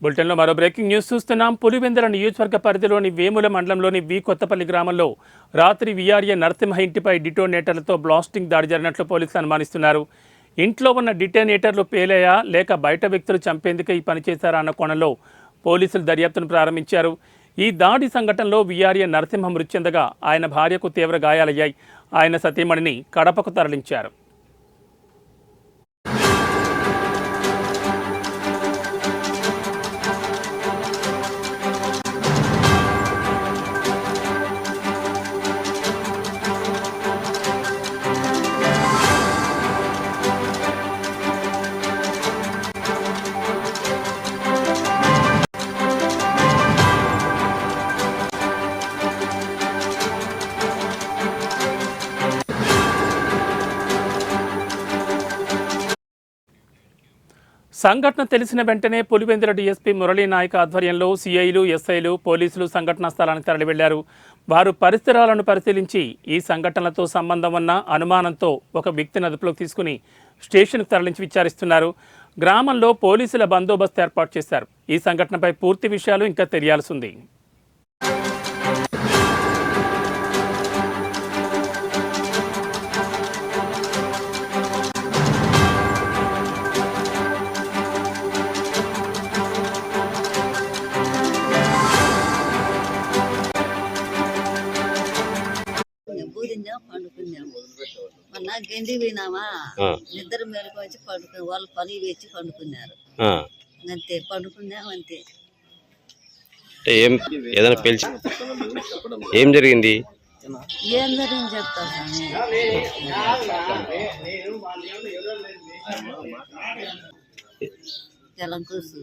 బులెటిన్లో మరో breaking news చూస్తున్నాం. పులివెందుల నియోజకవర్గ పరిధిలోని వేముల మండలంలోని వి కొత్తపల్లి గ్రామంలో రాత్రి విఆర్ఏ నరసింహ ఇంటిపై డిటోనేటర్లతో బ్లాస్టింగ్ దాడి జరిగినట్లు పోలీసులు అనుమానిస్తున్నారు. ఇంట్లో ఉన్న డిటోనేటర్లు పేలాయా లేక బయట వ్యక్తులు చంపేందుకే ఈ పని చేశారా అన్న కోణంలో పోలీసులు దర్యాప్తును ప్రారంభించారు. ఈ దాడి సంఘటనలో విఆర్ఏ నరసింహ మృతి చెందగా ఆయన భార్యకు తీవ్ర గాయాలయ్యాయి. ఆయన సతీమణిని కడపకు తరలించారు. సంఘటన తెలిసిన వెంటనే పులివెందుల డీఎస్పీ మురళీ నాయక్ ఆధ్వర్యంలో సిఐలు, ఎస్ఐలు, పోలీసులు సంఘటనా స్థలానికి తరలి వెళ్లారు. వారు పరిసరాలను పరిశీలించి ఈ సంఘటనలతో సంబంధం ఉన్న అనుమానంతో ఒక వ్యక్తిని అదుపులోకి తీసుకుని స్టేషన్కు తరలించి విచారిస్తున్నారు. గ్రామంలో పోలీసుల బందోబస్తు ఏర్పాటు చేశారు. ఈ సంఘటనపై పూర్తి విషయాలు ఇంకా తెలియాల్సి ఉంది. పండుకున్నాము మొన్న గండి పోయినామా నిద్ర మేరకు వచ్చి పండుకుని వాళ్ళు పని వేసి పండుకున్నారు. అంతే పండుకున్నాం అంతే. ఏదైనా పిలిచి ఏం జరిగింది? ఏం జరిగింది చెప్తా జలం కోసం